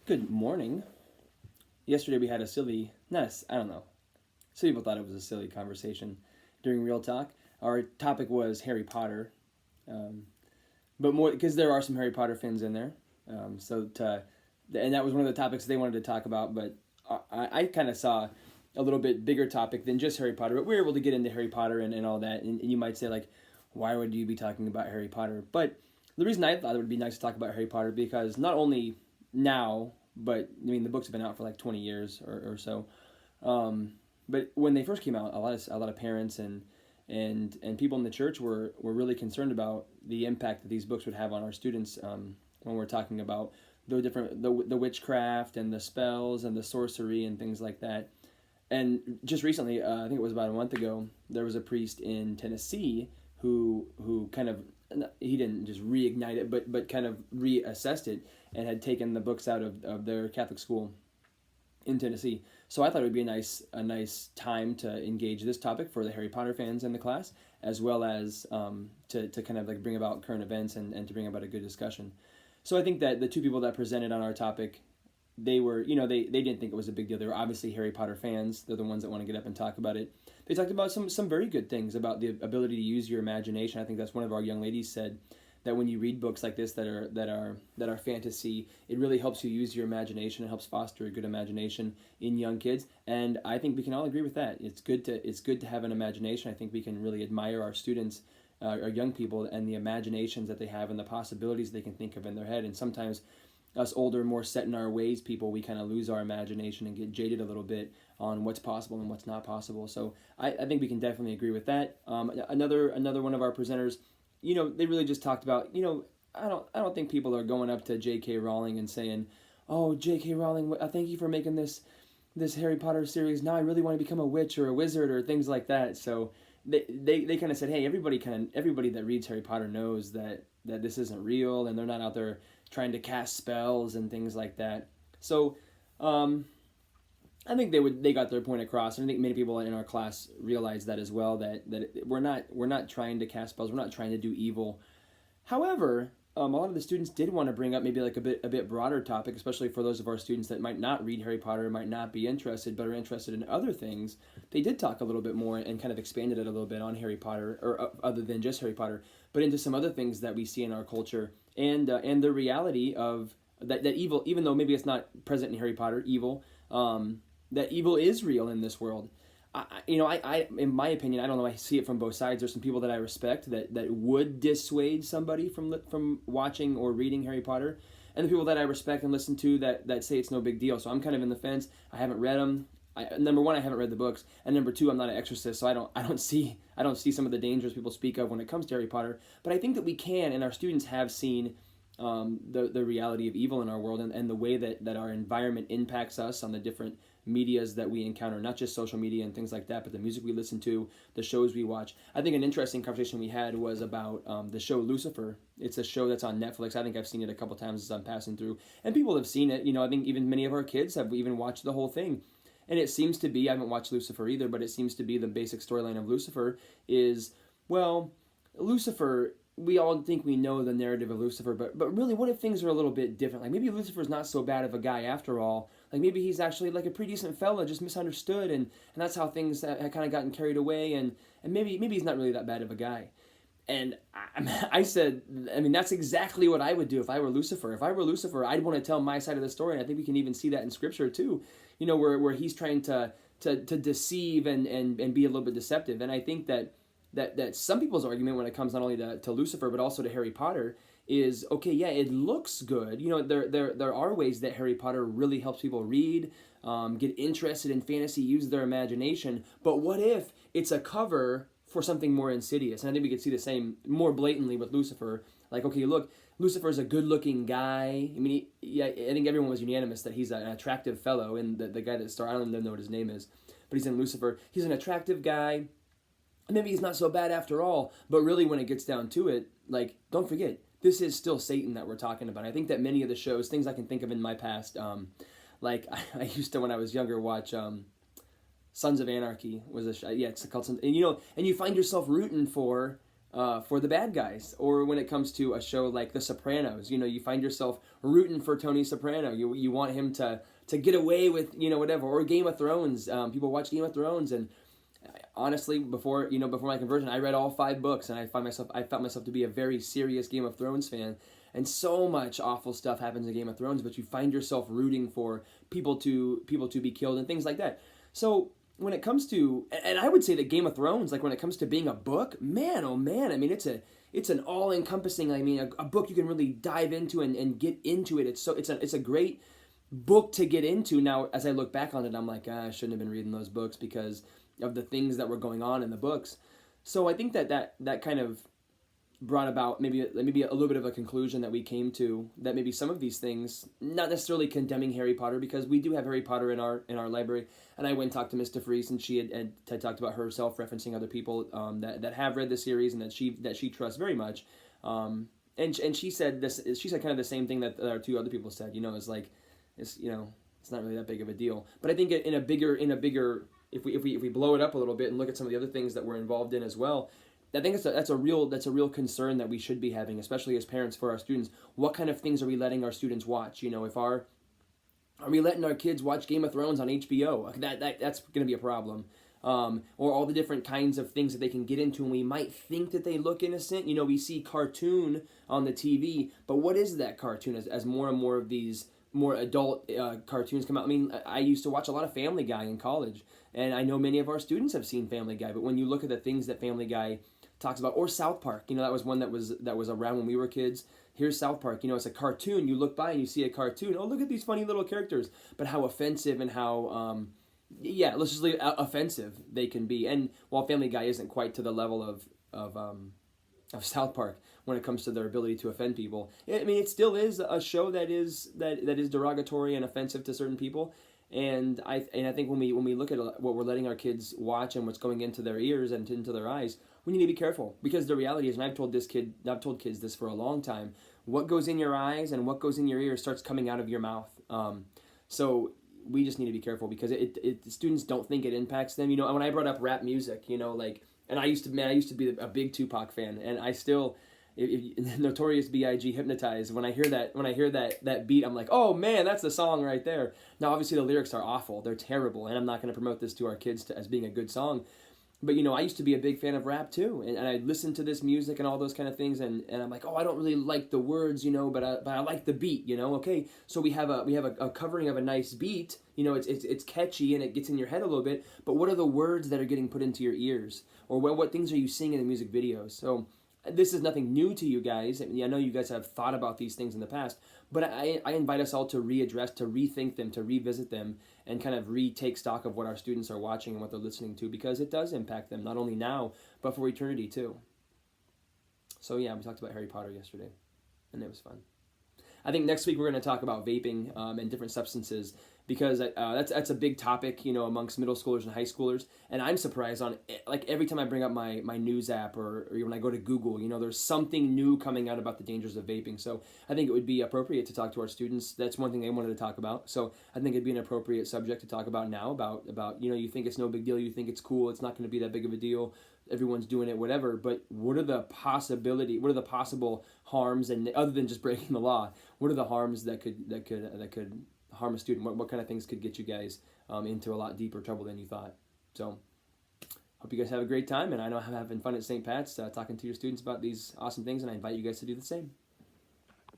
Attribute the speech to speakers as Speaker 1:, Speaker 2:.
Speaker 1: Good morning. Yesterday we had a silly, not a, I don't know. Some people thought it was a silly conversation during Real Talk. Our topic was Harry Potter, um, but more because there are some Harry Potter fans in there. And that was one of the topics they wanted to talk about. But I kind of saw a little bit bigger topic than just Harry Potter. But we were able to get into Harry Potter and all that. And you might say like, why would you be talking about Harry Potter? But the reason I thought it would be nice to talk about Harry Potter because not only now, but I mean the books have been out for like 20 years or so. But when they first came out, a lot of parents and people in the church were really concerned about the impact that these books would have on our students when we're talking about the witchcraft and the spells and the sorcery and things like that. And just recently, I think it was about a month ago, there was a priest in Tennessee who kind of, he didn't just reignite it, but kind of reassessed it and had taken the books out of their Catholic school in Tennessee. So I thought it would be a nice time to engage this topic for the Harry Potter fans in the class, as well as to kind of like bring about current events and to bring about a good discussion. So I think that the two people that presented on our topic, they were, they didn't think it was a big deal. They were obviously Harry Potter fans. They're the ones that want to get up and talk about it. They talked about some very good things about the ability to use your imagination. I think that's one of our young ladies said that when you read books like this that are fantasy, it really helps you use your imagination. It helps foster a good imagination in young kids, and I think we can all agree with that. It's good to have an imagination. I think we can really admire our students, our young people, and the imaginations that they have and the possibilities they can think of in their head. And sometimes us older, more set in our ways people, we kind of lose our imagination and get jaded a little bit on what's possible and what's not possible. So I think we can definitely agree with that. Another one of our presenters, they really just talked about, I don't think people are going up to J.K. Rowling and saying, "Oh, J.K. Rowling, thank you for making this Harry Potter series. Now I really want to become a witch or a wizard or things like that." So they kind of said, "Hey, everybody that reads Harry Potter knows that this isn't real, and they're not out there trying to cast spells and things like that." So um, I think they got their point across, and I think many people in our class realize that as well. That we're not trying to cast spells. We're not trying to do evil. However, a lot of the students did want to bring up maybe like a bit broader topic, especially for those of our students that might not read Harry Potter, might not be interested, but are interested in other things. They did talk a little bit more and kind of expanded it a little bit on Harry Potter, or other than just Harry Potter, but into some other things that we see in our culture and the reality of that evil, even though maybe it's not present in Harry Potter, evil. That evil is real in this world. In my opinion, I don't know. I see it from both sides. There's some people that I respect that would dissuade somebody from watching or reading Harry Potter, and the people that I respect and listen to that say it's no big deal. So I'm kind of in the fence. I haven't read them. Number one, I haven't read the books, and number two, I'm not an exorcist, so I don't see some of the dangers people speak of when it comes to Harry Potter. But I think that we can, and our students have seen the reality of evil in our world and the way that our environment impacts us on the different medias that we encounter, not just social media and things like that, but the music we listen to, the shows we watch. I think an interesting conversation we had was about the show Lucifer. It's a show that's on Netflix. I think I've seen it a couple times as I'm passing through, and people have seen it. I think even many of our kids have even watched the whole thing. And it seems to be, I haven't watched Lucifer either, but it seems to be the basic storyline of Lucifer is, well, Lucifer, we all think we know the narrative of Lucifer, but really, what if things are a little bit different? Like maybe Lucifer's not so bad of a guy after all. Like maybe he's actually like a pretty decent fella, just misunderstood, and that's how things had kind of gotten carried away, and maybe he's not really that bad of a guy. And I said, I mean, that's exactly what I would do if I were Lucifer. If I were Lucifer, I'd want to tell my side of the story. And I think we can even see that in Scripture too, where he's trying to deceive and be a little bit deceptive. And I think that some people's argument when it comes not only to Lucifer but also to Harry Potter is, okay, yeah, it looks good. There are ways that Harry Potter really helps people read, get interested in fantasy, use their imagination. But what if it's a cover for something more insidious? And I think we could see the same more blatantly with Lucifer. Like, okay, look, Lucifer's a good-looking guy. I mean, yeah, I think everyone was unanimous that he's an attractive fellow. And the guy that starred, I don't even know what his name is, but he's in Lucifer. He's an attractive guy. Maybe he's not so bad after all. But really, when it gets down to it, like, don't forget, this is still Satan that we're talking about. I think that many of the shows, things I can think of in my past, like I used to when I was younger watch Sons of Anarchy was a show. Yeah, it's called Sons, and you find yourself rooting for for the bad guys. Or when it comes to a show like The Sopranos, you find yourself rooting for Tony Soprano. You want him to get away with whatever. Or Game of Thrones. People watch Game of Thrones, and honestly, before my conversion, I read all 5 books, and I felt myself to be a very serious Game of Thrones fan. And so much awful stuff happens in Game of Thrones, but you find yourself rooting for people to be killed and things like that. So when it comes to, and I would say that Game of Thrones, like when it comes to being a book, man, oh man, I mean, it's an all-encompassing, I mean, a book you can really dive into and get into it. It's a great book to get into. Now, as I look back on it, I'm like, I shouldn't have been reading those books because of the things that were going on in the books. So I think that kind of brought about maybe a little bit of a conclusion that we came to, that maybe some of these things, not necessarily condemning Harry Potter, because we do have Harry Potter in our library, and I went and talked to Miss DeFries, and she had talked about herself referencing other people that have read the series and that she trusts very much, and she said kind of the same thing that our 2 other people said. It's like it's not really that big of a deal. But I think in a bigger if we blow it up a little bit and look at some of the other things that we're involved in as well, I think that's a real concern that we should be having, especially as parents, for our students. What kind of things are we letting our students watch? Are we letting our kids watch Game of Thrones on HBO? That's going to be a problem. Or all the different kinds of things that they can get into, and we might think that they look innocent. We see cartoon on the TV, but what is that cartoon? As more and more of these more adult cartoons come out. I mean, I used to watch a lot of Family Guy in college, and I know many of our students have seen Family Guy. But when you look at the things that Family Guy talks about, or South Park, that was one that was around when we were kids. Here's South Park, it's a cartoon. You look by and you see a cartoon. Oh, look at these funny little characters. But how offensive and how, let's just leave offensive they can be. And while Family Guy isn't quite to the level of South Park when it comes to their ability to offend people, I mean, it still is a show that is derogatory and offensive to certain people. And I think when we look at what we're letting our kids watch and what's going into their ears and into their eyes, we need to be careful, because the reality is, and I've told kids this for a long time, what goes in your eyes and what goes in your ears starts coming out of your mouth. So we just need to be careful, because students don't think it impacts them. When I brought up rap music, and I used to be a big Tupac fan, and I still, Notorious B.I.G. Hypnotized. When I hear that beat, I'm like, oh man, that's the song right there. Now, obviously, the lyrics are awful; they're terrible, and I'm not going to promote this to our kids as being a good song. But I used to be a big fan of rap too, and I listened to this music and all those kind of things, and I'm like, oh, I don't really like the words, but I like the beat, Okay, so we have a covering of a nice beat, it's catchy and it gets in your head a little bit. But what are the words that are getting put into your ears, or what things are you seeing in the music videos? So this is nothing new to you guys. I mean, I know you guys have thought about these things in the past, but I invite us all to readdress, to rethink them, to revisit them, and kind of retake stock of what our students are watching and what they're listening to, because it does impact them, not only now, but for eternity too. So yeah, we talked about Harry Potter yesterday, and it was fun. I think next week we're going to talk about vaping and different substances, because that's a big topic, amongst middle schoolers and high schoolers. And I'm surprised on, like, every time I bring up my news app or when I go to Google, there's something new coming out about the dangers of vaping. So I think it would be appropriate to talk to our students. That's one thing they wanted to talk about. So I think it'd be an appropriate subject to talk about now, about you think it's no big deal, you think it's cool, it's not going to be that big of a deal, everyone's doing it, whatever. But what are the possible harms, and other than just breaking the law, what are the harms that could harm a student? What kind of things could get you guys into a lot deeper trouble than you thought? So hope you guys have a great time, and I know I'm having fun at St. Pat's talking to your students about these awesome things, and I invite you guys to do the same.